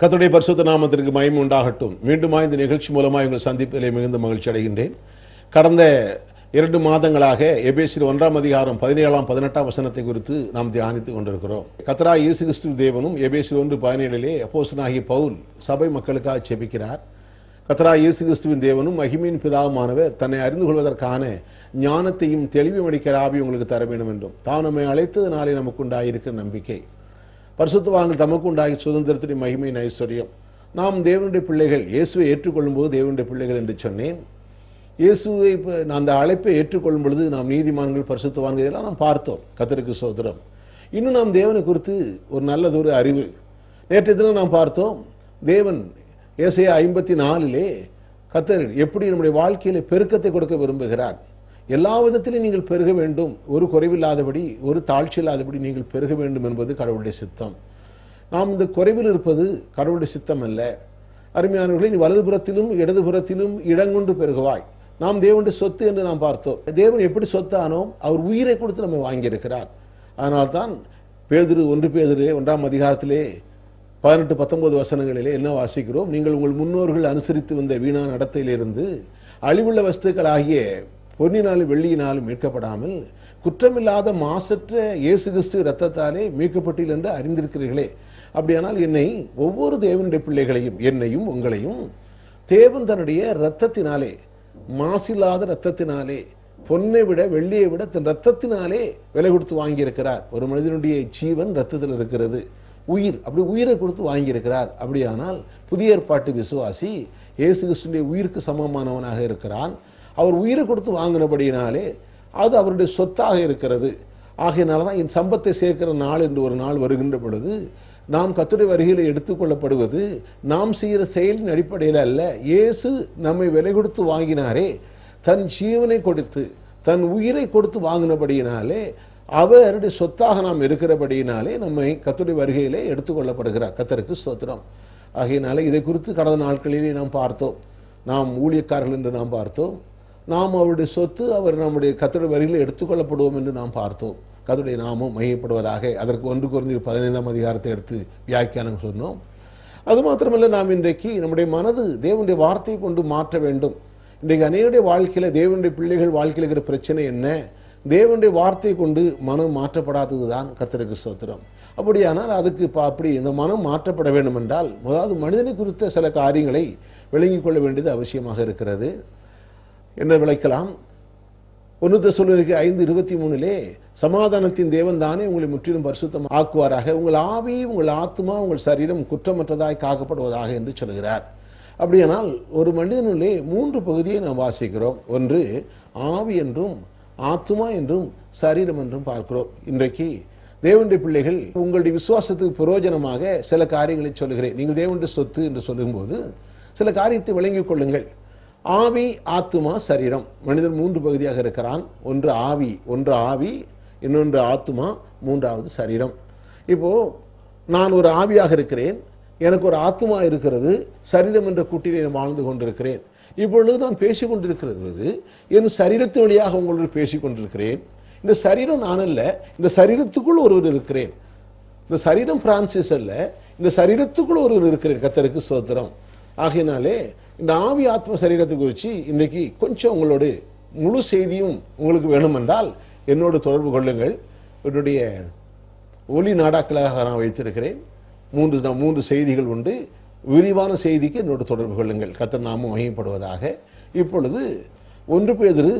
கர்த்தருடைய பரிசுத்த நாமத்திற்கு மகிமை உண்டாகட்டும். மீண்டும் இந்த நிகழ்ச்சி மூலமாக உங்கள் சந்திப்பிலே மிகுந்த மகிழ்ச்சி அடைகின்றேன். கடந்த 2 மாதங்களாக எபேசியர் 1 அதிகாரம் 17 18 வசனத்தை குறித்து நாம் தியானித்துக் கொண்டிருக்கிறோம். கர்த்தராகிய இயேசு கிறிஸ்து தேவனும் எபேசியர் 1:17 அப்போஸ்தலனாகிய பவுல் சபை மக்களுக்காக ஜெபிக்கிறார். கர்த்தராகிய இயேசு கிறிஸ்துவின் தேவனும் மகிமையின் பிதாவுமானவர் தன்னை அறிந்து கொள்வதற்கான ஞானத்தையும் தெளிவும் அளிக்கிற ஆவி உங்களுக்கு தர வேண்டும் என்றும் தான் நம்மை அழைத்ததினாலே நமக்கு உண்டாயிருக்கிற நம்பிக்கை பரிசுத்தவான்கள் தமக்கு உண்டாகி சுதந்திரத்துடைய மகிமையின் ஐஸ்வர்யம். நாம் தேவனுடைய பிள்ளைகள், இயேசுவை ஏற்றுக்கொள்ளும் போது தேவனுடைய பிள்ளைகள் என்று சொன்னேன். இயேசுவை அந்த அழைப்பை ஏற்றுக்கொள்ளும் பொழுது நாம் நீதிமான்கள், பரிசுத்தவான்கள் இதெல்லாம் நாம் பார்த்தோம். கர்த்தருக்கு ஸ்தோத்திரம். இன்னும் நாம் தேவனை குறித்து ஒரு நல்லதொரு அறிவு. நேற்றைய தினம் நாம் பார்த்தோம், தேவன் ஏசாயா 54 கர்த்தர் எப்படி நம்முடைய வாழ்க்கையில பெருக்கத்தை கொடுக்க விரும்புகிறார். எல்லா விதத்திலும் நீங்கள் பெருக வேண்டும், ஒரு குறைவில்லாதபடி, ஒரு தாழ்ச்சி இல்லாதபடி நீங்கள் பெருக வேண்டும் என்பது கடவுளுடைய சித்தம். நாம் இந்த குறைவில் இருப்பது கடவுளுடைய சித்தம் அல்ல. அருமையானவர்களே, நீ வலதுபுறத்திலும் இடதுபுறத்திலும் இடங்கொண்டு பெருகுவாய். நாம் தேவனுடைய சொத்து என்று நாம் பார்த்தோம். தேவன் எப்படி சொத்தானோம்? அவர் உயிரை கொடுத்து நம்ம வாங்கியிருக்கிறார். அதனால்தான் பேதுரு 1 பேதுரு 1 அதிகாரத்திலே 18-19 வசனங்களிலே என்ன வாசிக்கிறோம்? நீங்கள் உங்கள் முன்னோர்கள் அனுசரித்து வந்த வீணான நடத்தையிலிருந்து அழிவுள்ள வஸ்துக்களாகிய பொன்னினாலும் வெள்ளியினாலும் மீட்கப்படாமல் குற்றமில்லாத மாசற்ற இயேசு கிறிஸ்து இரத்தத்தாலே மீட்கப்பட்டீர்கள் என்று அறிந்திருக்கிறீர்களே. அப்படியானால் என்னை, ஒவ்வொரு தேவனுடைய பிள்ளைகளையும், என்னையும் உங்களையும் தேவன் தன்னுடைய இரத்தத்தினாலே, மாசில்லாத இரத்தத்தினாலே, பொன்னை விட வெள்ளியை விட தன் இரத்தத்தினாலே விலை கொடுத்து வாங்கியிருக்கிறார். ஒரு மனிதனுடைய ஜீவன் இரத்தத்தில் இருக்கிறது, உயிர், அப்படி உயிரை கொடுத்து வாங்கியிருக்கிறார். அப்படியானால் புதிய ஏற்பாட்டு விசுவாசி இயேசு கிறிஸ்துவின் உயிருக்கு சமமானவனாக இருக்கிறான். அவர் உயிரை கொடுத்து வாங்கினபடியினாலே அது அவருடைய சொத்தாக இருக்கிறது. ஆகையினால தான் என் சம்பத்தை சேர்க்கிற நாள் என்று ஒரு நாள் வருகின்ற பொழுது நாம் கர்த்தருடைய வருகையில் எடுத்துக்கொள்ளப்படுவது நாம் செய்கிற செயலின் அடிப்படையில் அல்ல. இயேசு நம்மை விலை கொடுத்து வாங்கினாரே, தன் ஜீவனை கொடுத்து தன் உயிரை கொடுத்து வாங்கினபடியினாலே அவருடைய சொத்தாக நாம் இருக்கிறபடியினாலே நம்மை கர்த்தருடைய வருகையிலே எடுத்துக்கொள்ளப்படுகிறார். கர்த்தருக்கு ஸ்தோத்திரம். ஆகையினாலே இதை குறித்து கடந்த நாட்களிலே நாம் பார்த்தோம். நாம் ஊழியக்காரர்கள் என்று நாம் பார்த்தோம். நாம் அவருடைய சொத்து, அவர் நம்முடைய கர்த்தருடைய வருகையில் எடுத்துக்கொள்ளப்படுவோம் என்று நாம் பார்த்தோம். கர்த்தருடைய நாமம் மகிமைப்படுவதாக. அதற்கு 1 கொரிந்தியர் 15 அதிகாரத்தை எடுத்து வியாக்கியானம் சொன்னோம். அது மாத்திரமல்ல, நாம் இன்றைக்கு நம்முடைய மனது தேவனுடைய வார்த்தையை கொண்டு மாற்ற வேண்டும். இன்றைக்கு அநேகருடைய வாழ்க்கையில, தேவனுடைய பிள்ளைகள் வாழ்க்கையில் இருக்கிற பிரச்சனை என்ன? தேவனுடைய வார்த்தையை கொண்டு மனம் மாற்றப்படாதது தான். கர்த்தருக்கு ஸ்தோத்திரம். அப்படியானால் அதுக்கு அப்படி இந்த மனம் மாற்றப்பட வேண்டும் என்றால் முதலாவது மனிதனை குறித்த சில காரியங்களை விளங்கிக் கொள்ள வேண்டியது அவசியமாக இருக்கிறது. என்ன விளக்கலாம்? 1 தெசலோனிக்கேயர் 5:23 சமாதானத்தின் தேவன் தானே உங்களை முற்றிலும் பரிசுத்தம் ஆக்குவாராக, உங்கள் ஆவி, உங்கள் ஆத்மா, உங்கள் சரீரம் குற்றமற்றதாய் காக்கப்படுவதாக என்று சொல்கிறார். அப்படியானால் ஒரு மனிதனுள்ளே 3 பகுதியை நாம் வாசிக்கிறோம். ஒன்று ஆவி என்றும், ஆத்மா என்றும், சரீரம் என்றும் பார்க்கிறோம். இன்றைக்கு தேவனுடைய பிள்ளைகள், உங்களுடைய விசுவாசத்துக்கு பிரயோஜனமாக சில காரியங்களை சொல்லுகிறேன். நீங்கள் தேவனுடைய சொத்து என்று சொல்லும்போது சில காரியத்தை விளங்கிக் கொள்ளுங்கள். ஆவி, ஆத்மா, சரீரம். மனிதன் 3 பகுதியாக இருக்கிறான். ஒன்று ஆவி, இன்னொன்று ஆத்மா, மூன்றாவது சரீரம். இப்போ நான் ஒரு ஆவியாக இருக்கிறேன், எனக்கு ஒரு ஆத்மா இருக்கிறது, சரீரம் என்ற கூட்டிலே வாழ்ந்து கொண்டிருக்கிறேன். இப்பொழுது நான் பேசிக்கொண்டிருக்கிறது என் சரீரத்தின் வழியாக உங்களோடு பேசிக்கொண்டிருக்கிறேன். இந்த சரீரம் நான் அல்ல, இந்த சரீரத்துக்குள் ஒருவர் இருக்கிறேன். இந்த சரீரம் பிரான்சிஸ் அல்ல, இந்த சரீரத்துக்குள் ஒருவர் இருக்கிறேன். கர்த்தருக்கு ஸ்தோத்திரம். ஆகையினாலே இந்த ஆவி, ஆத்ம, சரீரத்தை குறித்து இன்றைக்கு கொஞ்சம் உங்களோட முழு செய்தியும் உங்களுக்கு வேணுமென்றால் என்னோடு தொடர்பு கொள்ளுங்கள். என்னுடைய ஒலி நாடாக்களாக நான் வைத்திருக்கிறேன். 3 செய்திகள் உண்டு. விரிவான செய்திக்கு என்னோடு தொடர்பு கொள்ளுங்கள். கர்த்தர் நாமம் மகிமைப்படுவதாக. இப்பொழுது 1 பேதுரு,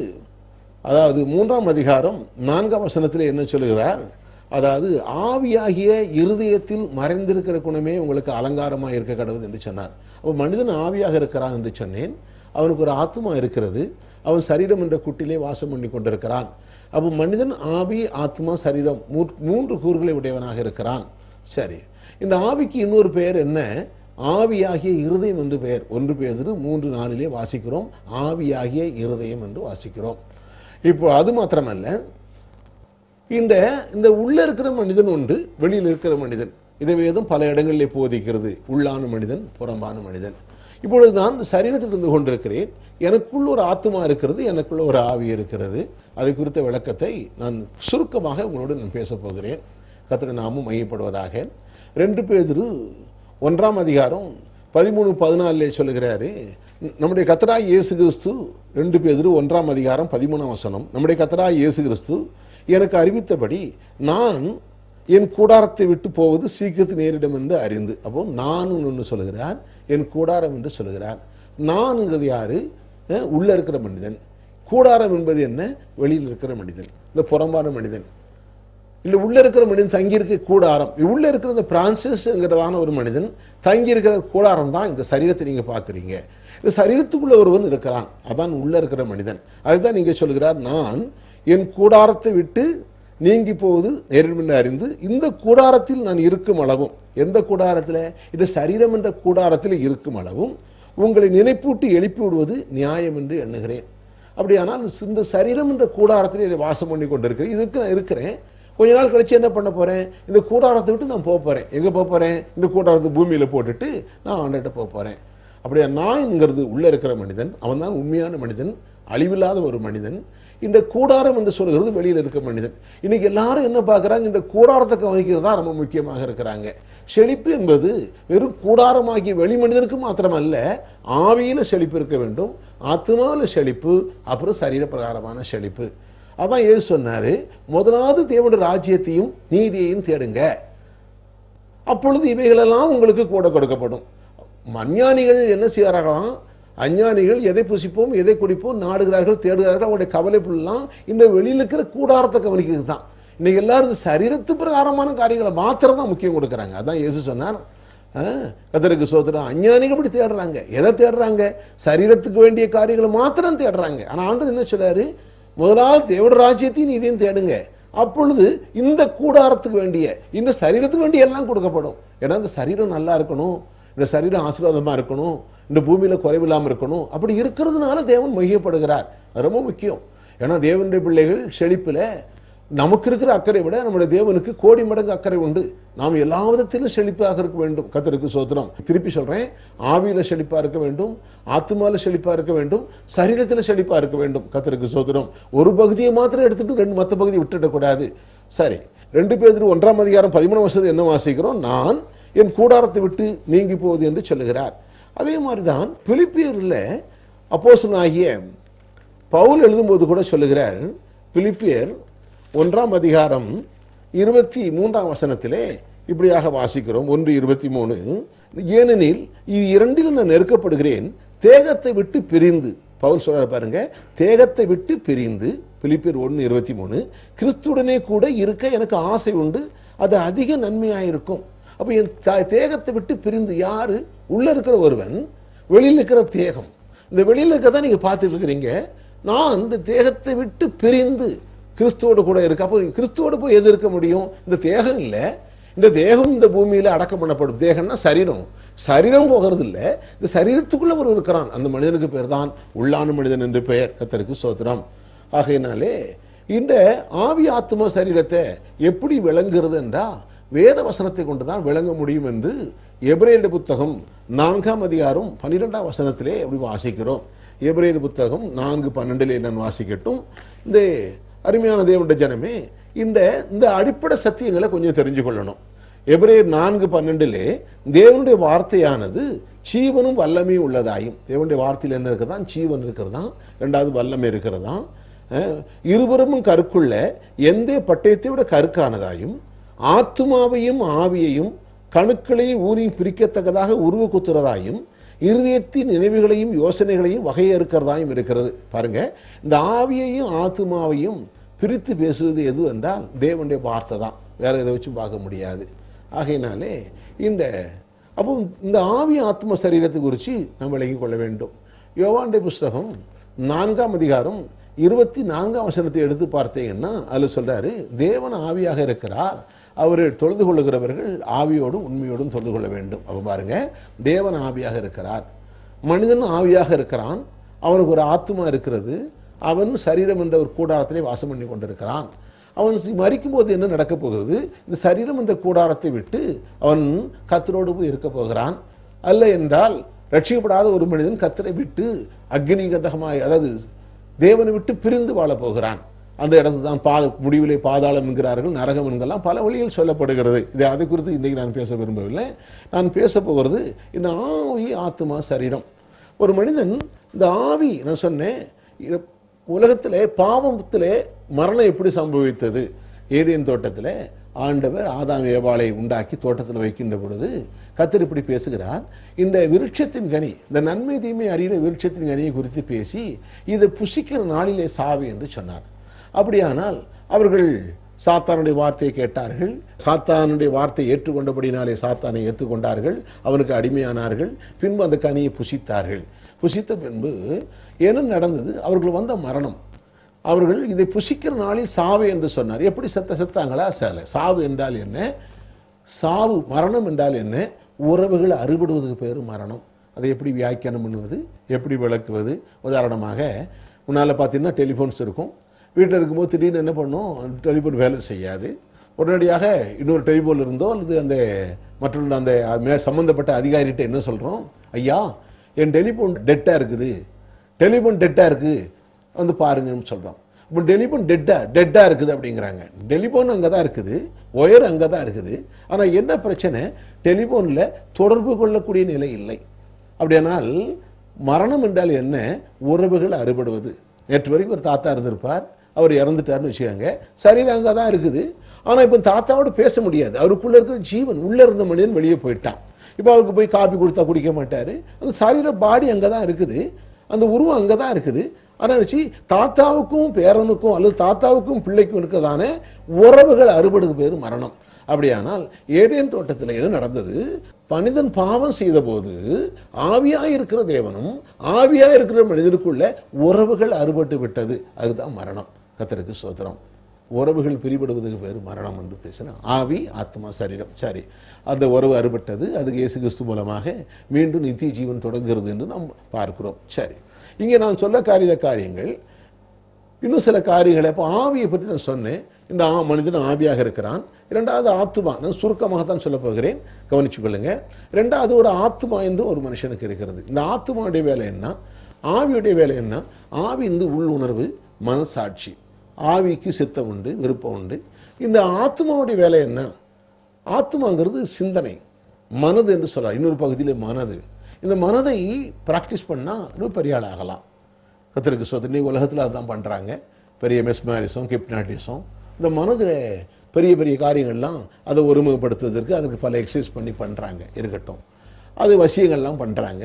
அதாவது 3 அதிகாரம் 4 வசனத்தில் என்ன சொல்கிறார்? அதாவது ஆவியாகிய இருதயத்தில் மறைந்திருக்கிற குணமே உங்களுக்கு அலங்காரமாக இருக்க கடவுள் என்று சொன்னார். அப்போ மனிதன் ஆவியாக இருக்கிறான் என்று சொன்னேன். அவனுக்கு ஒரு ஆத்மா இருக்கிறது, அவன் சரீரம் என்ற குட்டிலே வாசம் பண்ணி கொண்டிருக்கிறான். அப்போ மனிதன் ஆவி, ஆத்மா, சரீரம் 3 கூறுகளை உடையவனாக இருக்கிறான். சரி, இந்த ஆவிக்கு இன்னொரு பெயர் என்ன? ஆவியாகிய இருதயம் என்று பெயர். 1 பேதுரு 3:4 வாசிக்கிறோம், ஆவியாகிய இருதயம் என்று வாசிக்கிறோம். இப்போ அது மாத்திரமல்ல, இந்த உள்ள இருக்கிற மனிதன் ஒன்று, வெளியில் இருக்கிற மனிதன். இதை வேதம் பல இடங்களிலே போதிக்கிறது. உள்ளான மனிதன், புறம்பான மனிதன். இப்பொழுது நான் சரீரத்தில் இருந்து கொண்டிருக்கிறேன். எனக்குள்ள ஒரு ஆத்மா இருக்கிறது, எனக்குள்ள ஒரு ஆவி இருக்கிறது. அதை குறித்த விளக்கத்தை நான் சுருக்கமாக உங்களோடு நான் பேச போகிறேன். கர்த்தருடைய நாமம் மகிமைப்படுவதாக. 2 பேதுரு 1ஆம் அதிகாரம் 13-14 சொல்லுகிறாரு, நம்முடைய கர்த்தராகிய இயேசு கிறிஸ்து 2 பேதுரு 1ஆம் அதிகாரம் 13ஆம் வசனம், நம்முடைய கர்த்தராகிய இயேசு கிறிஸ்து எனக்கு அறிவித்தபடி நான் என் கூடாரத்தை விட்டு போவது சீக்கிரத்து நேரிடும் என்று அறிந்து. அப்போ நான் ஒன்று சொல்லுகிறார், என் கூடாரம் என்று சொல்லுகிறார். நான்ங்கிறது யாரு? உள்ள இருக்கிற மனிதன். கூடாரம் என்பது என்ன? வெளியில் இருக்கிற மனிதன், இந்த புறம்பான மனிதன். இல்லை, உள்ள இருக்கிற மனிதன் தங்கியிருக்க கூடாரம். உள்ள இருக்கிற இந்த பிரான்சிஸ்ங்கிறதான ஒரு மனிதன் தங்கி இருக்கிற கூடாரம் தான் இந்த சரீரத்தை நீங்க பார்க்குறீங்க. இந்த சரீரத்துக்குள்ள ஒருவன் இருக்கிறான், அதான் உள்ள இருக்கிற மனிதன். அதுதான் நீங்க சொல்கிறார், நான் என் கூடாரத்தை விட்டு நீங்கி போவது நேரிடும் என்று அறிந்து இந்த கூடாரத்தில் நான் இருக்கும் அளவும், எந்த கூடாரத்தில்? இந்த சரீரம் என்ற கூடாரத்தில் இருக்கும் அளவும் உங்களை நினைப்பூட்டி எழுப்பி விடுவது நியாயம் என்று எண்ணுகிறேன். அப்படியானால் இந்த சரீரம் என்ற கூடாரத்தில் வாசம் பண்ணி கொண்டிருக்கிறேன், இதுக்கு நான் இருக்கிறேன். கொஞ்ச நாள் கழிச்சு என்ன பண்ண போறேன்? இந்த கூடாரத்தை விட்டு நான் போக போறேன். எங்க போக போறேன்? இந்த கூடாரத்தை பூமியில போட்டுட்டு நான் ஆண்டுகிட்ட போக போறேன். அப்படியே நான்ங்கிறது உள்ள இருக்கிற மனிதன், அவன் தான் உண்மையான மனிதன், அழிவில்லாத ஒரு மனிதன். இந்த கூடாரம் என்று சொல்கிறது வெளியில் இருக்க மனிதன். இன்னைக்கு எல்லாரும் என்ன பார்க்குறாங்க? இந்த கூடாரத்தை கவனிக்கிறது தான் ரொம்ப முக்கியமாக இருக்கிறாங்க. செழிப்பு என்பது வெறும் கூடாரமாகிய வெளி மனிதனுக்கு மாத்திரமல்ல, ஆவியில செழிப்பு இருக்க வேண்டும், ஆத்மாவில் செழிப்பு, அப்புறம் சரீர பிரகாரமான செழிப்பு. அதான் ஏசு சொன்னாரு, முதலாவது தேவனுடைய ராஜ்யத்தையும் நீதியையும் தேடுங்க, அப்பொழுது இவைகளெல்லாம் உங்களுக்கு கூட கொடுக்கப்படும். அஞ்ஞானிகள் என்ன செய்கிறார்களாம்? அஞ்ஞானிகள் எதை புசிப்போம் எதை குடிப்போம் நாடுகிறார்கள், தேடுகிறார்கள். அவங்களுடைய கவலைப்பெல்லாம் இந்த வெளியில் இருக்கிற கூடாரத்தை கவனிக்கிறது தான். இன்னைக்கு எல்லாரும் சரீரத்து பிரகாரமான காரியங்களை மாத்திரம் தான் முக்கியம் கொடுக்குறாங்க. அதான் இயேசு சொன்னார், கர்த்தருக்கு ஸ்தோத்திரம். அஞ்ஞானிகள் இப்படி தேடுறாங்க. எதை தேடுறாங்க? சரீரத்துக்கு வேண்டிய காரியங்களை மாத்திரம் தேடுறாங்க. ஆனால் ஆண்டவர் என்ன சொல்றாரு? முதலாவது தேவனுடைய ராஜ்யத்தையும் இதையும் தேடுங்க, அப்பொழுது இந்த கூடாரத்துக்கு வேண்டிய, இந்த சரீரத்துக்கு வேண்டிய எல்லாம் கொடுக்கப்படும். ஏன்னா இந்த சரீரம் நல்லா இருக்கணும், இந்த சரீரம் ஆசீர்வாதமா இருக்கணும், இந்த பூமியில குறைவில்லாமல் இருக்கணும். அப்படி இருக்கிறதுனால தேவன் மகிமைப்படுகிறார். அது ரொம்ப முக்கியம். ஏன்னா தேவனுடைய பிள்ளைகள் செழிப்புல நமக்கு இருக்கிற அக்கறை விட நம்முடைய தேவனுக்கு கோடி மடங்கு அக்கறை உண்டு. நாம் எல்லா விதத்திலும் செழிப்பாக இருக்க வேண்டும். கர்த்தருக்கு ஸ்தோத்திரம். திருப்பி சொல்றேன், ஆவியில செழிப்பா இருக்க வேண்டும், ஆத்மால செழிப்பா இருக்க வேண்டும், சரீரத்தில் செழிப்பா இருக்க வேண்டும். கர்த்தருக்கு ஸ்தோத்திரம். ஒரு பகுதியை மாத்திரம் எடுத்துட்டு மற்ற பகுதியை விட்டுடக்கூடாது. சரி, 2 பேதுரு 1ஆம் அதிகாரம் 13ஆம் வசனம் என்ன வாசிக்கிறோம்? நான் என் கூடாரத்தை விட்டு நீங்கி போவது என்று சொல்லுகிறார். அதே மாதிரிதான் பிலிப்பியர்ல அப்போஸ்தலனாகிய பவுல் எழுதும்போது கூட சொல்லுகிறார். பிலிப்பியர் 1ஆம் அதிகாரம் 23ஆம் வசனத்திலே இப்படியாக வாசிக்கிறோம். 1:23, ஏனெனில் இது இரண்டிலும் நான் நெருக்கப்படுகிறேன், தேகத்தை விட்டு பிரிந்து. பவுல் சொல்றாரு பாருங்க, தேகத்தை விட்டு பிரிந்து. பிலிப்பியர் 1:23, கிறிஸ்துடனே கூட இருக்க எனக்கு ஆசை உண்டு, அது அதிக நன்மையாயிருக்கும். அப்ப என் தேகத்தை விட்டு பிரிந்து. யாரு? உள்ள இருக்கிற ஒருவன், வெளியில் இருக்கிற தேகம். இந்த வெளியில் இருக்கிறதா நீங்க பார்த்துட்டு இருக்கிறீங்க. நான் இந்த தேகத்தை விட்டு பிரிந்து கிறிஸ்துவோடு கூட இருக்கு. அப்போ கிறிஸ்துவோடு போய் எது இருக்க முடியும்? இந்த தேகம் இல்லை. இந்த தேகம் இந்த பூமியில அடக்கம் பண்ணப்படும். தேகம்னா சரீரம். சரீரம் போகிறது இல்லை, இந்த சரீரத்துக்குள்ள ஒரு இருக்கிறான். அந்த மனிதனுக்கு பேர் தான் உள்ளான மனிதன் என்று பெயர். கர்த்தருக்கு ஸ்தோத்திரம். ஆகையினாலே இந்த ஆவி ஆத்மா சரீரத்தை எப்படி விளங்குகிறது என்றா வேத வசனத்தை கொண்டுதான் விளங்க முடியும் என்று எபிரேயர் புத்தகம் 4ஆம் அதிகாரம் 12ஆம் வசனத்திலே அப்படி வாசிக்கிறோம். எபிரேயர் புத்தகம் 4:12 நான் வாசிக்கட்டும். இந்த அருமையான தேவனுடைய ஜனமே, இந்த அடிப்படை சத்தியங்களை கொஞ்சம் தெரிஞ்சு கொள்ளணும். எபிரேயர் 4:12 தேவனுடைய வார்த்தையானது ஜீவனும் வல்லமையும் உள்ளதாயும். தேவனுடைய வார்த்தையில் என்ன இருக்கிறதா? ஜீவன் இருக்கிறதா, ரெண்டாவது வல்லமை இருக்கிறதா, இருபுறமும் கருக்குள்ள எந்த பட்டயத்தை விட கருக்கானதாயும், ஆத்துமாவையும் ஆவியையும் கணுக்களையும் ஊரையும் பிரிக்கத்தக்கதாக உருவ குத்துறதாயும், இருதயத்தின் நினைவுகளையும் யோசனைகளையும் வகையறுக்கிறதாயும் இருக்கிறது. பாருங்க, இந்த ஆவியையும் ஆத்மாவையும் பிரித்து பேசுவது எது என்றால் தேவனுடைய வார்த்தை தான். வேற எதை வச்சு பார்க்க முடியாது. ஆகையினாலே அப்போ இந்த ஆவி ஆத்ம சரீரத்தை குறித்து நாம் விளங்கிக் கொள்ள வேண்டும். யோவானுடைய புஸ்தகம் 4ஆம் அதிகாரம் 24ஆம் வசனத்தை எடுத்து பார்த்தீங்கன்னா அதில் சொல்றாரு, தேவன் ஆவியாக இருக்கிறார், அவரை தொழுது கொள்ளுகிறவர்கள் ஆவியோடும் உண்மையோடும் தொழுது கொள்ள வேண்டும். அப்போ பாருங்க, தேவன் ஆவியாக இருக்கிறார், மனிதன் ஆவியாக இருக்கிறான், அவனுக்கு ஒரு ஆத்மா இருக்கிறது, அவன் சரீரம் என்ற ஒரு கூடாரத்திலே வாசம் பண்ணி கொண்டிருக்கிறான். அவன் மரிக்கும் போது என்ன நடக்கப் போகிறது? இந்த சரீரம் என்ற கூடாரத்தை விட்டு அவன் கர்த்தரோடு போய் இருக்க போகிறான். அல்ல என்றால் ரட்சிக்கப்படாத ஒரு மனிதன் கர்த்தரை விட்டு அக்னி கந்தகமாய், அதாவது தேவனை விட்டு பிரிந்து வாழ போகிறான். அந்த இடத்துல தான் முடிவிலே பாதாளம் என்கிறார்கள், நரகம் என்கெல்லாம் பல வழியில் சொல்லப்படுகிறது. இது அது குறித்து இன்றைக்கு நான் பேச விரும்பவில்லை. நான் பேச போகிறது இந்த ஆவி, ஆத்மா, சரீரம். ஒரு மனிதன் இந்த ஆவி, நான் சொன்னேன் உலகத்திலே பாவத்திலே மரணம் எப்படி சம்பவித்தது. ஏதேன் தோட்டத்தில் ஆண்டவர் ஆதாம் ஏவாளை உண்டாக்கி தோட்டத்தில் வைக்கின்ற பொழுது கர்த்தர் இப்படி பேசுகிறார், இந்த விருட்சத்தின் கனி, இந்த நன்மை தீமை அறிகிற விருட்சத்தின் கனியை குறித்து பேசி இதை புசிக்கிற நாளிலே சாவு என்று சொன்னார். அப்படியானால் அவர்கள் சாத்தானுடைய வார்த்தையை கேட்டார்கள், சாத்தானுடைய வார்த்தையை ஏற்றுக்கொண்டபடினாலே சாத்தானை ஏற்றுக்கொண்டார்கள், அவனுக்கு அடிமையானார்கள், பின்பு அந்த கனியை புசித்தார்கள். புசித்த பின்பு என்ன நடந்தது? அவர்கள் வந்த மரணம். அவர்கள் இதை புசிக்கிற நாளில் சாவு என்று சொன்னார். எப்படி செத்தாங்களா? சாவு என்றால் என்ன? சாவு, மரணம் என்றால் என்ன? உறவுகள் அறுபடுவதுக்கு பேர் மரணம். அதை எப்படி வியாக்கியானம் பண்ணுவது, எப்படி விளக்குவது? உதாரணமாக முன்னால் பார்த்தீங்கன்னா டெலிஃபோன்ஸ் இருக்கும். வீட்டில் இருக்கும்போது திடீர்னு என்ன பண்ணும், டெலிஃபோன் வேலை செய்யாது. உடனடியாக இன்னொரு டெலிஃபோன் இருந்தோ அல்லது அந்த மற்றொரு அந்த சம்மந்தப்பட்ட அதிகாரிகிட்ட என்ன சொல்கிறோம், ஐயா என் டெலிஃபோன் டெட்டாக இருக்குது, டெலிஃபோன் டெட்டாக இருக்குது, வந்து பாருங்கன்னு சொல்கிறோம். இப்போ டெலிஃபோன் டெட்டாக இருக்குது அப்படிங்கிறாங்க. டெலிஃபோன் அங்கே தான் இருக்குது, ஒயர் அங்கே தான் இருக்குது. ஆனால் என்ன பிரச்சனை, டெலிஃபோனில் தொடர்பு கொள்ளக்கூடிய நிலை இல்லை. அப்படியானால் மரணம் என்றால் என்ன? உறவுகள் அறுபடுவது. நேற்று வரைக்கும் ஒரு தாத்தா இருந்திருப்பார், அவர் இறந்துட்டார்னு வச்சுக்கோங்க, சரீரம் அங்கே தான் இருக்குது. ஆனால் இப்போ தாத்தாவோடு பேச முடியாது, அவருக்குள்ளே இருக்கிற ஜீவன், உள்ளே இருந்த மனிதன் வெளியே போயிட்டான். இப்போ அவருக்கு போய் காப்பி கொடுத்தா குடிக்க மாட்டார். அந்த சரீர பாடி அங்கே தான் இருக்குது, அந்த உருவம் அங்கே தான் இருக்குது. ஆனால் வச்சு தாத்தாவுக்கும் பேரனுக்கும் அல்லது தாத்தாவுக்கும் பிள்ளைக்கும் இருக்கிறதான உறவுகள் அறுபடுக்கு பேர் மரணம். அப்படியானால் ஏதேன் தோட்டத்தில் எது நடந்தது? மனிதன் பாவம் செய்த போது ஆவியாக இருக்கிற தேவனும் ஆவியாக இருக்கிற மனிதனுக்குள்ள உறவுகள் அறுபட்டு விட்டது. அதுதான் மரணம். கர்த்தருக்கு ஸ்தோத்திரம். உறவுகள் பிரிபடுவதுக்கு பேர் மரணம் என்று பேசினா, ஆவி, ஆத்மா, சரீரம். சரி, அந்த உறவு அறுபட்டது. அதுக்கு இயேசு கிறிஸ்து மூலமாக மீண்டும் நித்திய ஜீவன் தொடங்குகிறது என்று நாம் பார்க்கிறோம். சரி, இங்கே நான் சொல்ல காரியங்கள் இன்னும் சில காரியங்களை. அப்போ ஆவியை பற்றி நான் சொன்னேன். இந்த மனிதன் ஆவியாக இருக்கிறான். இரண்டாவது ஆத்மா, நான் சுருக்கமாக தான் சொல்ல போகிறேன், கவனிச்சு கொள்ளுங்க. ரெண்டாவது ஒரு ஆத்மா என்று ஒரு மனுஷனுக்கு இருக்கிறது. இந்த ஆத்மாவுடைய வேலை என்ன? ஆவியுடைய வேலை என்ன? ஆவி இந்த உள்ளுணர்வு, மனசாட்சி. ஆவிக்கு சித்தம் உண்டு, விருப்பம் உண்டு. இந்த ஆத்மாவுடைய வேலை என்ன? ஆத்மாங்கிறது சிந்தனை, மனது என்று சொல்லலாம். இன்னொரு பகுதியில் மனது. இந்த மனதை பிராக்டிஸ் பண்ணால் இன்னும் பெரிய ஆள் ஆகலாம். கர்த்தருக்கு ஸ்தோத்திரம். நீ உலகத்தில் அதுதான் பண்ணுறாங்க, பெரிய மெஸ்மரிசம், கிப்னாட்டிசம். இந்த மனதில் பெரிய பெரிய காரியங்கள்லாம் அதை ஒருமுகப்படுத்துவதற்கு அதுக்கு பல எக்ஸசைஸ் பண்ணி பண்ணுறாங்க. இருக்கட்டும், அது வசியங்கள்லாம் பண்ணுறாங்க,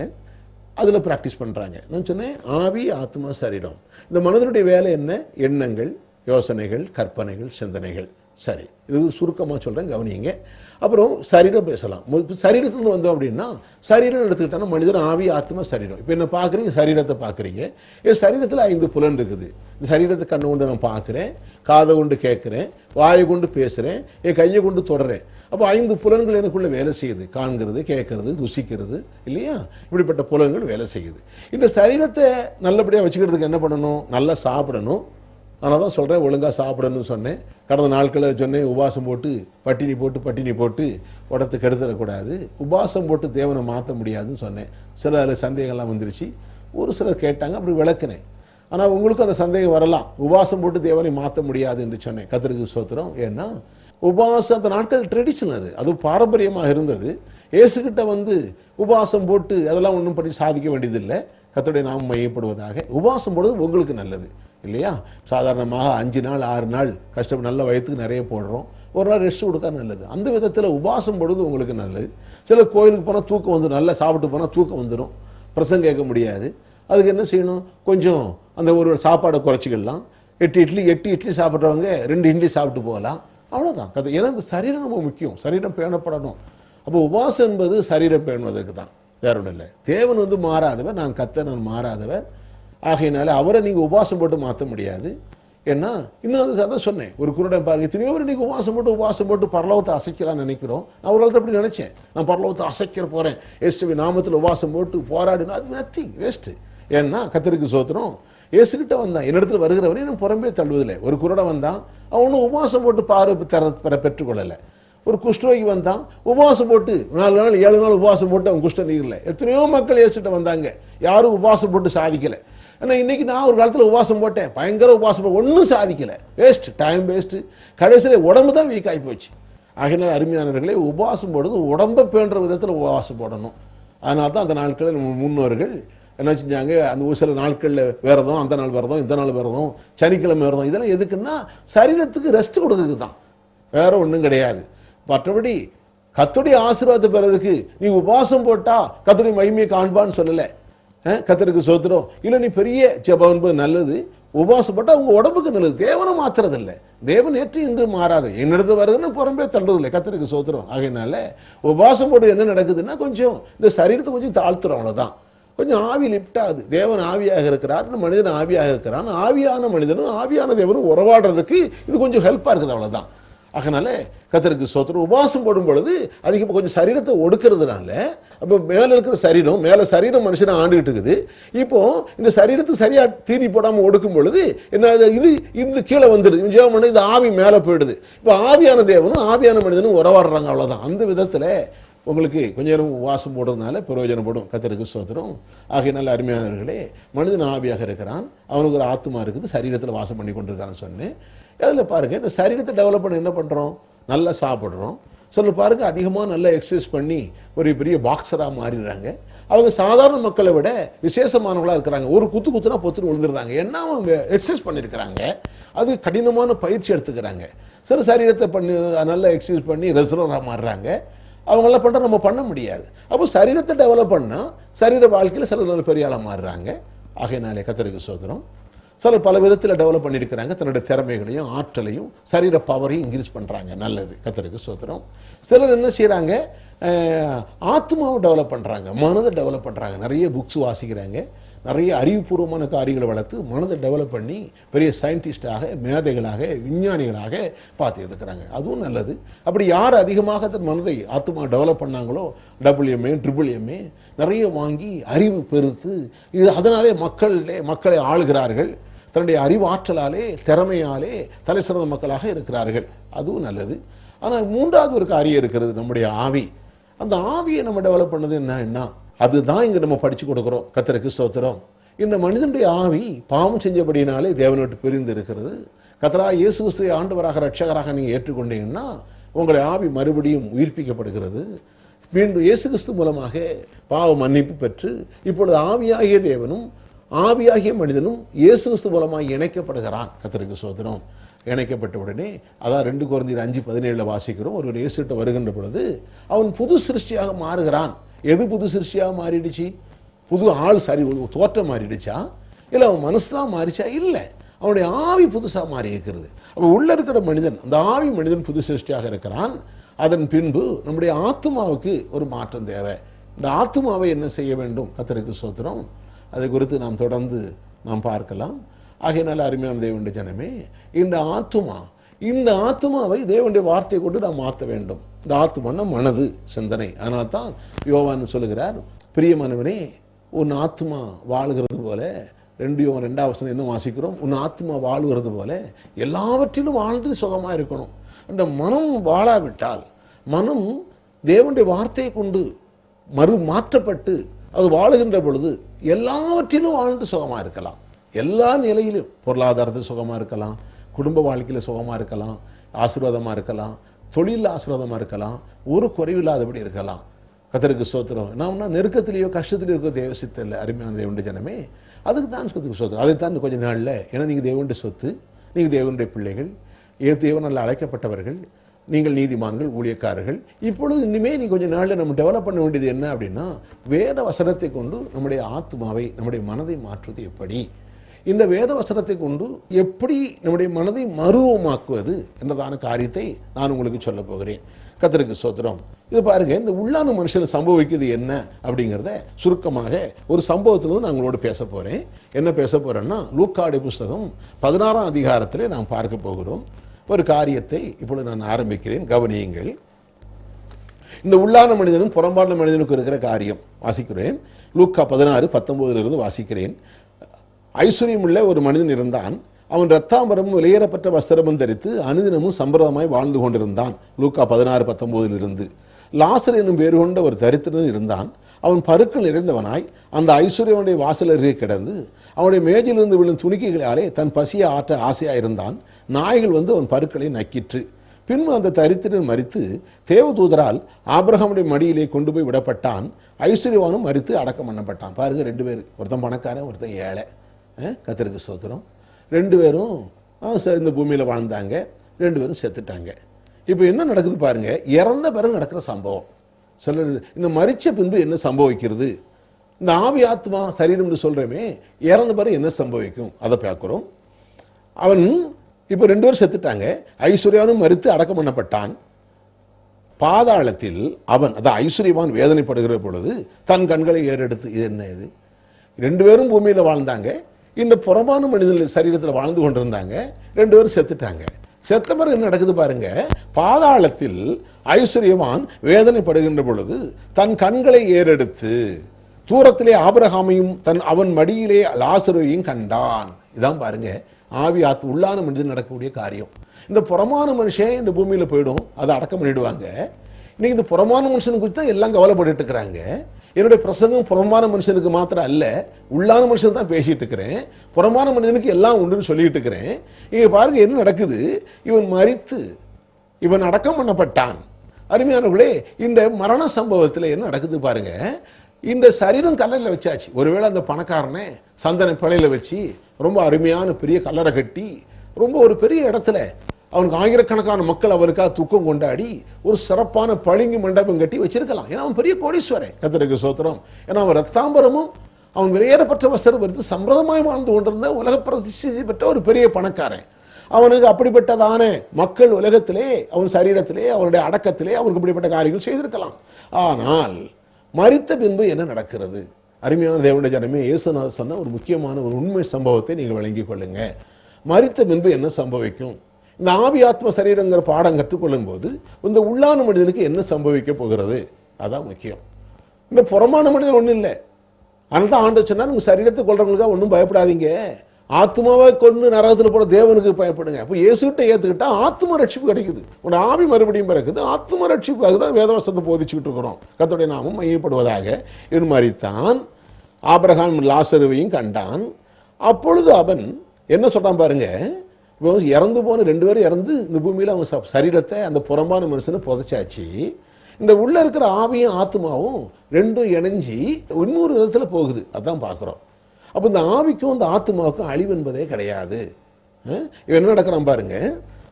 அதில் ப்ராக்டிஸ் பண்ணுறாங்க. நான் சொன்னேன் ஆவி, ஆத்மா, சரீரம். இந்த மனதனுடைய வேலை என்ன? எண்ணங்கள், யோசனைகள், கற்பனைகள், சிந்தனைகள். சரி, இது சுருக்கமாக சொல்கிறேன், கவனிங்க. அப்புறம் சரீரம் பேசலாம். சரீரத்துலேருந்து வந்தோம் அப்படின்னா, சரீரம் எடுத்துக்கிட்டோன்னா மனிதன் ஆவி, ஆத்மா, சரீரம். இப்போ என்ன பார்க்குறீங்க? சரீரத்தை பார்க்குறீங்க. என் சரீரத்தில் 5 புலன் இருக்குது. இந்த சரீரத்தை கண்ணை கொண்டு நான் பார்க்குறேன், காதை கொண்டு கேட்குறேன், வாயை கொண்டு பேசுகிறேன், என் கையை கொண்டு தொடறேன். அப்போ 5 புலன்கள் எனக்குள்ள வேலை செய்யுது. காண்கிறது, கேட்கறது, ருசிக்கிறது, இல்லையா? இப்படிப்பட்ட புலன்கள் வேலை செய்யுது. இந்த சரீரத்தை நல்லபடியாக வச்சுக்கிறதுக்கு என்ன பண்ணணும்? நல்லா சாப்பிடணும். ஆனால் தான் சொல்கிறேன், ஒழுங்காக சாப்பிடணும்னு சொன்னேன். கடந்த நாட்களில் சொன்னேன், உபாசம் போட்டு பட்டினி போட்டு உடத்து கெடுத்துடக்கூடாது. உபாசம் போட்டு தேவனை மாற்ற முடியாதுன்னு சொன்னேன். சில சந்தேகம்லாம் வந்துருச்சு. ஒரு சிலர் கேட்டாங்க, அப்படி விளக்குனேன். ஆனால் உங்களுக்கும் அந்த சந்தேகம் வரலாம், உபாசம் போட்டு தேவனை மாற்ற முடியாது என்று சொன்னேன். கர்த்தருக்கு ஸ்தோத்திரம். ஏன்னா உபாசம் அந்த நாட்கள் ட்ரெடிஷன், அது பாரம்பரியமாக இருந்தது. இயேசுகிட்ட வந்து உபாசம் போட்டு அதெல்லாம் ஒன்றும் பண்ணி சாதிக்க வேண்டியதில்லை. கர்த்தருடைய நாமம் மையப்படுவதாக. உபாசம் போடுறது உங்களுக்கு நல்லது, இல்லையா? சாதாரணமாக 5 நாள் 6 நாள் கஷ்டம், நல்ல வயத்துக்கு நிறைய போடுறோம், ஒரு நாள் ரெஸ்ட் கொடுக்க நல்லது. அந்த விதத்தில் உபாசம் போடுறது உங்களுக்கு நல்லது. சில கோயிலுக்கு போனால் தூக்கம் வந்துடும், நல்லா சாப்பிட்டு போனால் தூக்கம் வந்துடும், பிரசங்கம் கேட்க முடியாது. அதுக்கு என்ன செய்யணும்? கொஞ்சம் அந்த ஒரு சாப்பாடை குறைச்சிக்கலாம். 8 இட்லி சாப்பிட்றவங்க 2 இட்லி சாப்பிட்டு போகலாம், அவ்வளோதான் கதை. ஏன்னா இந்த சரீரம் ரொம்ப முக்கியம், சரீரம் பேணப்படணும். அப்போ உபாசம் என்பது சரீரம் பேணுவதற்கு தான், வேற ஒன்றும் இல்லை. தேவன் வந்து மாறாதவர், நான் கர்த்தர், நான் மாறாதவர். ஆகையினால அவரை நீங்கள் உபாசம் போட்டு மாற்ற முடியாது. ஏன்னா இன்னும் அதான் சொன்னேன், ஒரு குருடன் பாருங்க, எத்தனையோ பேர் நீங்கள் உபாசம் போட்டு பரலோகத்தை அசைக்கலாம்னு நினைக்கிறோம். நான் ஒரு காலத்தில் அப்படி நினைச்சேன், நான் பரலோகத்தை அசைக்கிற போகிறேன், இயேசுவி நாமத்தில் உபாசம் போட்டு போராடினா அது நத்திங், வேஸ்ட்டு. ஏன்னா கர்த்தருக்கு ஸ்தோத்திரம், இயேசுகிட்ட வந்தான், என்னிடத்தில் வருகிறவரை நான் புறம்பே தள்ளுவதில்லை. ஒரு குருடன் வந்தான், அவனும் உபாசம் போட்டு பார்வை பெற்றுக்கொள்ளலை. ஒரு குஷ்டரோகி வந்தான், உபவாசம் போட்டு 4 நாள் 7 நாள் உபவாசம் போட்டு அவன் குஷ்டம் நீங்கல. எத்தனையோ மக்கள் இயேசுகிட்ட வந்தாங்க, யாரும் உபவாசம் போட்டு சாதிக்கலை. ஆனால் இன்னைக்கு நான் ஒரு காலத்தில் உபவாசம் போட்டேன், பயங்கர உபவாசம், ஒன்றும் சாதிக்கலை, வேஸ்ட், டைம் வேஸ்ட்டு, கடைசியில் உடம்பு தான் வீக் ஆகி போச்சு. ஆகினால் அருமையானவர்களே, உபவாசம் போடுறது உடம்பை பேணுற விதத்தில் உபவாசம் போடணும். அதனால தான் அந்த நாட்களில் முன்னோர்கள் என்ன செஞ்சாங்க, அந்த ஒரு சில நாட்களில் விரதம், அந்த நாள் விரதம், இந்த நாள் விரதம், சனிக்கிழமை விரதம், இதெல்லாம் எதுக்குன்னா சரீரத்துக்கு ரெஸ்ட் கொடுக்குறது தான், வேற ஒன்றும் கிடையாது. மற்றபடி கர்த்தருடைய ஆசீர்வாதத்தை பெறதுக்கு நீ உபவாசம் போட்டா கர்த்தருடைய மகிமையை காண்பான்னு சொல்லலை. கர்த்தருக்கு ஸ்தோத்திரம். இல்லை நீ பெரிய ஜெபம் என்பது நல்லது, உபவாசம் போட்டா உங்க உடம்புக்கு நல்லது. தேவனை மாத்துறது இல்லை, தேவன் நேற்று இன்று மாறாது, என்னிடத்து வருதுன்னு புறம்பே தள்ளுறதில்லை. கர்த்தருக்கு ஸ்தோத்திரம். ஆகையினால உபவாசம் போட்டு என்ன நடக்குதுன்னா, கொஞ்சம் இந்த சரீரத்தை கொஞ்சம் தாழ்த்துறோம், அவ்வளோதான். கொஞ்சம் ஆவி லிப்ட் ஆகுது. தேவன் ஆவியாக இருக்கிறார், மனிதன் ஆவியாக இருக்கிறான். ஆவியான மனிதனும் ஆவியான தேவனும் உறவாடுறதுக்கு இது கொஞ்சம் ஹெல்ப்பாக இருக்குது, அவ்வளோதான். அதனால கர்த்தருக்கு ஸ்தோத்திரம். உபவாசம் போடும் பொழுது அதுக்கு இப்போ கொஞ்சம் சரீரத்தை ஒடுக்கிறதுனால, அப்போ மேலே இருக்கிற சரீரம், மேலே சரீரம் மனுஷனை ஆண்டுகிட்டு இருக்குது. இப்போ இந்த சரீரத்தை சரியாக தீனி போடாமல் ஒடுக்கும் பொழுது என்ன, இது இந்த கீழே வந்துடுது, ஜெபம் பண்ண இந்த ஆவி மேலே போயிடுது. இப்போ ஆவியான தேவனும் ஆவியான மனிதனும் உறவாடுறாங்க, அவ்வளோதான். அந்த விதத்தில் உங்களுக்கு கொஞ்ச நேரம் வாசம் போடுறதுனால பிரயோஜனப்படும். கர்த்தருக்கு ஸ்தோத்திரம். ஆகையினால அருமையானவர்களே, மனிதன் ஆவியாக இருக்கிறான், அவனுக்கு ஒரு ஆத்மா இருக்குது, சரீரத்தில் வாசம் பண்ணி கொண்டிருக்கான்னு சொன்னேன். அதில் பாருங்கள், இந்த சரீரத்தை டெவலப் பண்ண என்ன பண்ணுறோம், நல்லா சாப்பிட்றோம். சொல்ல பாருங்கள், அதிகமாக நல்லா எக்ஸசைஸ் பண்ணி ஒரு பெரிய பாக்ஸராக மாறிடுறாங்க. அவங்க சாதாரண மக்களை விட விசேஷமானவங்களாக இருக்கிறாங்க. ஒரு குத்துனா பொத்துட்டு விழுந்துடுறாங்க. ஏன்னா அவங்க எக்ஸசைஸ் பண்ணியிருக்கிறாங்க, அது கடினமான பயிற்சி எடுத்துக்கிறாங்க. சில சரீரத்தை பண்ணி நல்லா எக்ஸசைஸ் பண்ணி ரெஸ்லராக மாறுறாங்க. அவங்களாம் பண்ணுற நம்ம பண்ண முடியாது. அப்போ சரீரத்தை டெவலப் பண்ணால் சரீர வாழ்க்கையில் சில நல்ல பெரிய ஆளாக மாறுறாங்க. ஆகையினாலே கர்த்தருக்கு ஸ்தோத்திரம். சிலர் பல விதத்தில் டெவலப் பண்ணியிருக்கிறாங்க, தன்னுடைய திறமைகளையும் ஆற்றலையும் சரீர பவரையும் இன்க்ரீஸ் பண்ணுறாங்க, நல்லது. கர்த்தருக்கு ஸ்தோத்திரம். சிலர் என்ன செய்கிறாங்க, ஆத்மாவை டெவலப் பண்ணுறாங்க, மனதை டெவலப் பண்ணுறாங்க, நிறைய புக்ஸ் வாசிக்கிறாங்க, நிறைய அறிவுபூர்வமான காரியங்களை வளர்த்து மனதை டெவலப் பண்ணி பெரிய சயின்டிஸ்டாக, மேதைகளாக, விஞ்ஞானிகளாக பார்த்துட்டு இருக்கிறாங்க. அதுவும் நல்லது. அப்படி யார் அதிகமாக தன் மனதை ஆத்மா டெவலப் பண்ணாங்களோ, WMA, MMA நிறைய வாங்கி அறிவு பெருத்து, இது அதனாலே மக்களை ஆளுகிறார்கள். தன்னுடைய அறிவாற்றலாலே, திறமையாலே தலை சிறந்த மக்களாக இருக்கிறார்கள். அதுவும் நல்லது. ஆனால் மூன்றாவது ஒரு காரியம் இருக்கிறது, நம்முடைய ஆவி. அந்த ஆவியை நம்ம டெவலப் பண்ணது என்ன, அதுதான் இங்கே நம்ம படித்து கொடுக்குறோம். கர்த்தருக்கு ஸ்தோத்திரம். இந்த மனிதனுடைய ஆவி பாவம் செஞ்சபடினாலே தேவனை விட்டு பிரிந்து இருக்கிறது. கர்த்தராகிய இயேசு கிறிஸ்துவை ஆண்டவராக ரட்சகராக நீங்கள் ஏற்றுக்கொண்டீங்கன்னா உங்களுடைய ஆவி மறுபடியும் உயிர்ப்பிக்கப்படுகிறது. மீண்டும் இயேசு கிறிஸ்து மூலமாக பாவ மன்னிப்பு பெற்று இப்பொழுது ஆவியாகிய தேவனும் ஆவியாகிய மனிதனும் இயேசு கிறிஸ்து மூலமாக இணைக்கப்படுகிறான். கர்த்தருக்கு ஸ்தோத்திரம். இணைக்கப்பட்ட உடனே, அதான் 2 கொரிந்தியர் 5:17 வாசிக்கிறோம், ஒருவர் இயேசுகிட்ட வருகின்ற பொழுது அவன் புது சிருஷ்டியாக மாறுகிறான். எது புது சிருஷ்டியாக மாறிடுச்சு? புது ஆள், சரி தோற்றம் மாறிடுச்சா, இல்லை அவன் மனசு தான் மாறிச்சா? இல்லை, அவனுடைய ஆவி புதுசாக மாறி இருக்கிறது. அப்போ உள்ள இருக்கிற மனிதன், அந்த ஆவி மனிதன் புது சிருஷ்டியாக இருக்கிறான். அதன் பின்பு நம்முடைய ஆத்மாவுக்கு ஒரு மாற்றம் தேவை. இந்த ஆத்மாவை என்ன செய்ய வேண்டும்? கர்த்தருக்கு ஸ்தோத்திரம். அதை குறித்து நாம் தொடர்ந்து பார்க்கலாம். ஆகையினால அருமையான தேவனுடைய ஜனமே, இந்த ஆத்மாவை தேவனுடைய வார்த்தையை கொண்டு நாம் மாற்ற வேண்டும். இந்த ஆத்மானா மனது, சிந்தனை. அதனால தான் யோவான் சொல்லுகிறார், பிரியமானவனே, உன் ஆத்மா வாழுகிறது போல, 2 யோவான் 2 என்ன வாசிக்கிறோம், உன் ஆத்மா வாழுகிறது போல எல்லாவற்றிலும் வாழ்ந்து சுகமாக இருக்கணும். அந்த மனம் வாழாவிட்டால், மனம் தேவனுடைய வார்த்தையை கொண்டு மாற்றப்பட்டு அது வாழுகின்ற பொழுது எல்லாவற்றிலும் வாழ்ந்து சுகமாக இருக்கலாம். எல்லா நிலையிலும் பொருளாதாரத்தில் சுகமாக இருக்கலாம், குடும்ப வாழ்க்கையில் சுகமாக இருக்கலாம், ஆசீர்வாதமாக இருக்கலாம், தொழிலில் ஆசீர்வாதமாக இருக்கலாம், ஒரு குறைவில்லாதபடி இருக்கலாம். கர்த்தருக்கு ஸ்தோத்திரம். நாம்னா நெருக்கத்திலேயோ கஷ்டத்திலேயோ இருக்க தேவ சித்தம் இல்லை. அருமையான தேவனுடைய ஜனமே, அதுக்கு தான் கர்த்தருக்கு ஸ்தோத்திரம். அதைத்தான் கொஞ்சம் நாளில், ஏன்னா நீங்கள் தேவனுடைய சொத்து, நீங்கள் தேவனுடைய பிள்ளைகள், தேவனால் அழைக்கப்பட்டவர்கள், நீங்கள் நீதிமான்கள், ஊழியக்காரர்கள். இப்பொழுது இனிமேல் நீ கொஞ்சம் நாளில் நம்ம டெவலப் பண்ண வேண்டியது என்ன அப்படின்னா, வேத வசனத்தை கொண்டு நம்முடைய ஆத்மாவை, நம்முடைய மனதை மாற்றுவது எப்படி, இந்த வேத வசனத்தை கொண்டு எப்படி நம்முடைய மனதை மறுவமாக்குவது என்றதான காரியத்தை நான் உங்களுக்கு சொல்ல போகிறேன். கர்த்தருக்கு ஸ்தோத்திரம். இது பாருங்க, இந்த உள்ளான மனுஷன் சம்பவிக்குது என்ன அப்படிங்கிறத சுருக்கமாக ஒரு சம்பவத்திலிருந்து நான் உங்களோட பேச போறேன். என்ன பேச போறேன்னா, லூக்காவுடைய புஸ்தகம் 16ஆம் அதிகாரத்திலே நாம் பார்க்க போகிறோம். ஒரு காரியத்தை இப்பொழுது நான் ஆரம்பிக்கிறேன், கவனியுங்கள். இந்த உள்ளான மனிதனும் புறம்பான மனிதனுக்கு இருக்கிற காரியம் வாசிக்கிறேன். லூக்கா 16:19 வாசிக்கிறேன். ஐஸ்வர்யமுள்ள ஒரு மனிதன் இருந்தான். அவன் இரத்தாம்பரமும் வெளியேறப்பட்ட வஸ்திரமும் தரித்து அனுதினமும் சம்பிரதமாய் வாழ்ந்து கொண்டிருந்தான். லூக்கா 16:19 லாசர் என்னும் பேரு கொண்ட ஒரு தரித்திரன் இருந்தான். அவன் பருக்கள் நிறைந்தவனாய் அந்த ஐஸ்வர்யவனுடைய வாசல் அருகே கிடந்து அவனுடைய மேஜிலிருந்து விழும் துணிக்கைகளாலே தன் பசியை ஆற்ற ஆசையாயிருந்தான். நாய்கள் வந்து அவன் பருக்களை நக்கிற்று. பின்பு அந்த தரித்திரன் மரித்து தேவதூதரால் ஆபிரகாமுடைய மடியிலே கொண்டு போய் விடப்பட்டான். ஐஸ்வர்யவானும் மரித்து அடக்கம் பண்ணப்பட்டான். பாருங்க, 2 பேர், ஒருத்தன் பணக்காரன், ஒருத்தன் ஏழை. கர்த்தருக்கு ஸ்தோத்திரம். 2 பேரும் இந்த பூமியில் வாழ்ந்தாங்க. 2 பேரும் செத்துட்டாங்க. இப்போ என்ன நடக்குது பாருங்க, இறந்த பிறகு நடக்கிற சம்பவம். சிலர் இந்த மரிச்ச பின்பு என்ன சம்பவிக்கிறது, இந்த ஆவி ஆத்மா சரீரம் என்று சொல்றமே, இறந்த பிறகு என்ன சம்பவிக்கும் அதை பார்க்கிறோம். அவன் இப்போ 2 பேரும் செத்துட்டாங்க. ஐஸ்வர்யானும் மரித்து அடக்கம் பண்ணப்பட்டான். பாதாளத்தில் அவன், அதான் ஐஸ்வர்யவான் வேதனைப்படுகிற பொழுது தன் கண்களை ஏறெடுத்து, இது என்ன இது, 2 பேரும் பூமியில் வாழ்ந்தாங்க. இந்த புறமான மனிதர்கள் சரீரத்தில் வாழ்ந்து கொண்டிருந்தாங்க. 2 பேரும் செத்துட்டாங்க. செத்த பிறகு என்ன நடக்குது பாருங்க, பாதாளத்தில் ஐஸ்வர்யவான் வேதனைப்படுகின்ற பொழுது தன் கண்களை ஏறெடுத்து தூரத்திலே ஆபிரகாமையும் அவன் மடியிலே லாசருவையும் கண்டான். இதான் பாருங்க ஆவி ஆத்து உள்ளான மனிதன் நடக்கக்கூடிய காரியம். இந்த புறமான மனுஷன் இந்த பூமியில போயிடும், அதை அடக்கம் பண்ணிடுவாங்க. இன்னைக்கு இந்த புறமான மனுஷனுக்கு குறித்து தான் எல்லாம் கவலைப்பட்டு இருக்கிறாங்க. என்னுடைய பிரசங்கம் புறமான மனுஷனுக்கு மாத்திரம் அல்ல, உள்ளான மனுஷன் தான் பேசிட்டு இருக்கிறேன். புறமான மனிதனுக்கு எல்லாம் உண்டுன்னு சொல்லிட்டு இருக்கிறேன். இங்க பாருங்க என்ன நடக்குது, இவன் மரித்து இவன் அடக்கம் பண்ணப்பட்டான். அருமையானவர்களே, இந்த மரண சம்பவத்தில் என்ன நடக்குது பாருங்க, இந்த சரீரம் கல்லறையில் வச்சாச்சு. ஒருவேளை அந்த பணக்காரனை சந்தன பிழையில வச்சு ரொம்ப அருமையான பெரிய கல்லறை கட்டி ரொம்ப ஒரு பெரிய இடத்துல அவனுக்கு ஆயிரக்கணக்கான மக்கள் அவருக்காக துக்கம் கொண்டாடி ஒரு சிறப்பான பளிங்கு மண்டபம் கட்டி வச்சிருக்கலாம். ஏன்னா அவன் பெரிய கோடீஸ்வரன். கர்த்தருக்கு ஸ்தோத்திரம். ஏன்னா அவன் ரத்தாம்பரமும் அவன் வெளியேறப்பட்ட வஸ்திரம் எடுத்து சம்பிரதமாய் வாழ்ந்து கொண்டிருந்த உலக பிரதிஷ்டை பெற்ற ஒரு பெரிய பணக்காரன். அவனுக்கு அப்படிப்பட்டதான மக்கள் உலகத்திலே அவன் சரீரத்திலே அவனுடைய அடக்கத்திலே அவனுக்கு அப்படிப்பட்ட காரியங்கள் செய்திருக்கலாம். ஆனால் மரித்த பின்பு என்ன நடக்கிறது? அருமையான தேவனுடைய ஜனமே, இயேசுநாதர் சொன்ன ஒரு முக்கியமான ஒரு உண்மை சம்பவத்தை நீங்கள் விளங்கிக் கொள்ளுங்க. மரித்த பின்பு என்ன சம்பவிக்கும்? இந்த ஆவி ஆத்ம சரீரங்கிற பாடம் கற்றுக்கொள்ளும் போது இந்த உள்ளான மனிதனுக்கு என்ன சம்பவிக்க போகிறது, அதான் முக்கியம். இந்த புறமான மனிதன் ஒன்றும் இல்லை. அதனால தான் ஆண்டவர் சொன்னார், உங்க சரீரத்தை கொள்றவங்களுக்காக ஒன்றும் பயப்படாதீங்க, ஆத்மாவை கொண்டு நரகத்தில் போட தேவனுக்கு பயப்படுங்க. அப்போ இயேசுகிட்ட ஏற்றுக்கிட்டா ஆத்ம ரட்சிப்பு கிடைக்குது. உன் ஆவி மறுபடியும் பிறகுது. ஆத்ம ரட்சிப்புக்காக தான் வேதவசத்தை போதிச்சுக்கிட்டு இருக்கிறோம். கர்த்தருடைய நாமம் மையப்படுவதாக. இது மாதிரி தான் ஆபிரகாம் லாசருவையும் கண்டான். அப்பொழுது அவன் என்ன சொல்றான் பாருங்க, இறந்து போன 2 பேரும் இறந்து இந்த பூமியில் அவன் சரீரத்தை அந்த புறம்பான மனுஷனை புதைச்சாச்சு. இந்த உள்ள இருக்கிற ஆவியும் ஆத்மாவும் 2ம் இணைஞ்சி இன்னொரு விதத்தில் போகுது. அதான் பார்க்குறோம். அப்போ இந்த ஆவிக்கும் இந்த ஆத்மாவுக்கும் அழிவு என்பதே கிடையாது. இவன் என்ன நடக்கிறான் பாருங்க,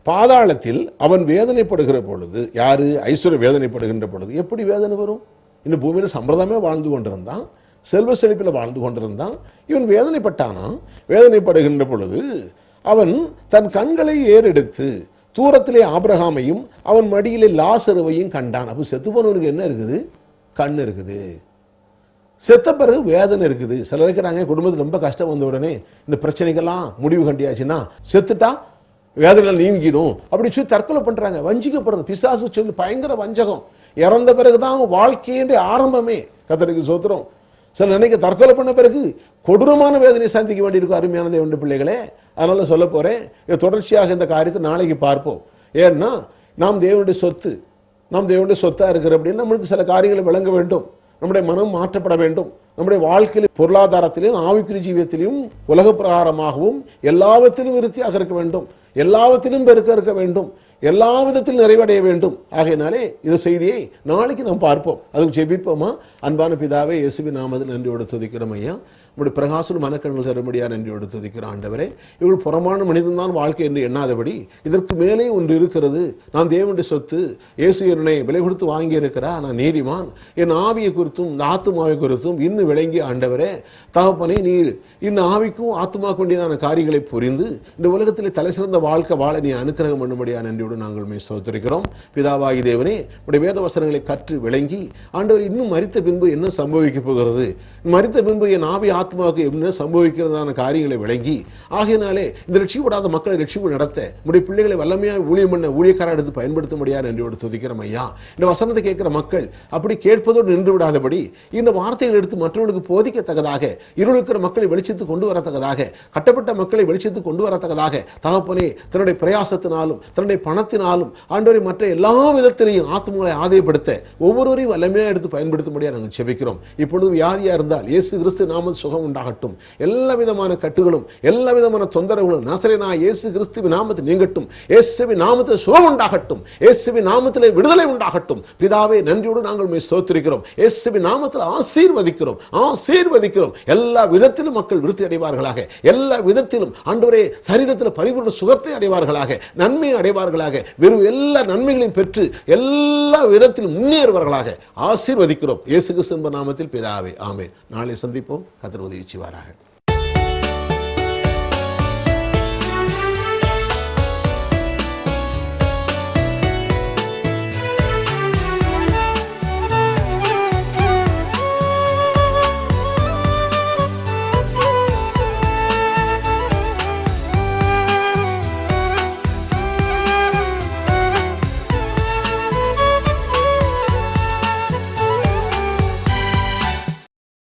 பாதாளத்தில் அவன் வேதனைப்படுகிற பொழுது, யாரு? ஐஸ்வர்யம் வேதனைப்படுகின்ற பொழுது. எப்படி வேதனை வரும்? இந்த பூமியில் சம்பிரதாயமே வாழ்ந்து கொண்டிருந்தான், செல்வ செழிப்பில் வாழ்ந்து கொண்டிருந்தான். இவன் வேதனைப்பட்டானா? வேதனைப்படுகின்ற பொழுது அவன் தன் கண்களை ஏறெடுத்து தூரத்திலே ஆபிரகாமையும் அவன் மடியிலே லாசருவையும் கண்டான். அப்போ செத்து போனவனுக்கு என்ன இருக்குது? கண் இருக்குது. செத்த பிறகு வேதனை இருக்குது. சிலர் இருக்கிறாங்க, குடும்பத்தில் ரொம்ப கஷ்டம் வந்த உடனே இந்த பிரச்சனைகள்லாம் முடிவு கண்டியாச்சுன்னா செத்துட்டா வேதனை நீங்கிடும் அப்படி சொல்லி தற்கொலை பண்றாங்க. வஞ்சிக்கப்படுறது, பிசாசு சொல்லி பயங்கர வஞ்சகம். இறந்த பிறகுதான் வாழ்க்கையின்ற ஆரம்பமே. கர்த்தருக்கு ஸ்தோத்திரம். சில நினைக்க தற்கொலை பண்ண பிறகு கொடூரமான வேதனை சந்திக்க வேண்டியிருக்கும். அருமையான தேவனுடைய பிள்ளைகளே, அதனால சொல்ல போறேன், தொடர்ச்சியாக இந்த காரியத்தை நாளைக்கு பார்ப்போம். ஏன்னா நாம் தேவனுடைய சொத்து, நாம் தேவனுடைய சொத்தா இருக்கிற அப்படின்னு நம்மளுக்கு சில காரியங்களை விளங்க வேண்டும். நம்முடைய மனம் மாற்றப்பட வேண்டும். நம்முடைய வாழ்க்கையில் பொருளாதாரத்திலும் ஆவிக்குரிய ஜீவியத்திலும் உலக பிரகாரமாகவும் எல்லாவற்றிலும் விருத்தியாக இருக்க வேண்டும், எல்லாவற்றிலும் பெருக்க இருக்க வேண்டும், எல்லா விதத்திலும் நிறைவடைய வேண்டும். ஆகையினாலே இந்த செய்தியை நாளைக்கு நாம் பார்ப்போம். அதுக்கு ஜெபிப்போமா? அன்பான பிதாவே, இயேசுவின் நாமத்தில் நன்றியோடு துதிக்கிறோம் ஐயா. நம்முடைய பிரகாசம் மனக்கண்கள் தரும்படியா நன்றியோடு துதிக்கிறோம் ஆண்டவரே. இவள் புறமான மனிதன் தான் வாழ்க்கை என்று எண்ணாதபடி இதற்கு மேலே ஒன்று இருக்கிறது. நான் தேவனுடைய சொத்து, இயேசு என்னை விலை கொடுத்து வாங்கி இருக்கிறா, நான் நீதிமான், என் ஆவியை குறித்தும் இந்த ஆத்மாவை குறித்தும் இன்னும் விளங்கி ஆண்டவரே தகப்பனே, நீர் இந்த ஆவிக்கும் ஆத்மாவுக்கு வேண்டியதான காரியங்களை புரிந்து இந்த உலகத்திலே தலை சிறந்த வாழ்க்கை வாழ நீ அனுக்கிரகம் பண்ணும்படியா நன்றியோடு நாங்கள் ஸ்தோத்திரிக்கிறோம். பிதாவாகி தேவனே, உடைய வேத வசனங்களை கற்று விளங்கி ஆண்டவர் இன்னும் மரித்த பின்பு என்ன சம்பவிக்க போகிறது, மரித்த பின்பு என் ஆவி ஆத்மாவுக்கு என்ன சம்பவிக்கிறதான காரியங்களை விளங்கி ஆகையினாலே இந்த ரட்சிக்கப்படாத மக்களை ரட்சிப்பு நடத்த உடைய பிள்ளைகளை வல்லமையாக ஊழியம் பண்ண ஊழியக்காரர் எடுத்து பயன்படுத்த முடியாது நன்றியோடு துதிக்கிறோம் ஐயா. இந்த வசனத்தை கேட்கிற மக்கள் அப்படி கேட்பதோடு நின்று விடாதபடி இந்த வார்த்தைகள் எடுத்து மற்றவர்களுக்கு போதிக்கத்தக்கதாக, இருளுக்கிற மக்களை வெளிச்சத்துக்கு கொண்டு வரத்தக்கதாக, கட்டப்பட்ட மக்களை வெளிச்சத்துக்கு கொண்டு வரத்தக்கதாக தகப்பனே தன்னுடைய பிரயாசத்தினாலும் தன்னுடைய பண பணத்தினாலும் ஆண்டவரை மற்ற எல்லா விதத்திலையும் ஆத்மாவை ஆதாயப்படுத்த ஒவ்வொருவரையும் வல்லமையாக எடுத்து பயன்படுத்தும்படியாக நாங்கள் செபிக்கிறோம். இப்பொழுது வியாதியாக இருந்தால் இயேசு கிறிஸ்து நாமத்தில் சுகம் உண்டாகட்டும். எல்லா விதமான கட்டுகளும் எல்லா விதமான தொந்தரவுகளும் நசரேயனாகிய இயேசு கிறிஸ்துவின் நாமத்தில் நீங்கட்டும். இயேசுவின் நாமத்தில் சுகம் உண்டாகட்டும். இயேசுவின் நாமத்திலே விடுதலை உண்டாகட்டும். பிதாவே, நன்றியோடு நாங்கள் உம்மை ஸ்தோத்திரிக்கிறோம். இயேசுவின் நாமத்தில் ஆசீர்வதிக்கிறோம். எல்லா விதத்திலும் மக்கள் விருத்தி அடைவார்களாக. எல்லா விதத்திலும் ஆண்டவரே சரீரத்தில் பரிபூர்ண சுகத்தை அடைவார்களாக, நன்மை அடைவார்களாக, வெறும் எல்லா நன்மைகளையும் பெற்று எல்லா விதத்திலும் முன்னேறுவார்களாக ஆசீர்வதிக்கிறோம். இயேசு கிறிஸ்து நாமத்தில் பிதாவே, ஆமென். நாளை சந்திப்போம். கர்த்தர் உதவி செய்வாராக.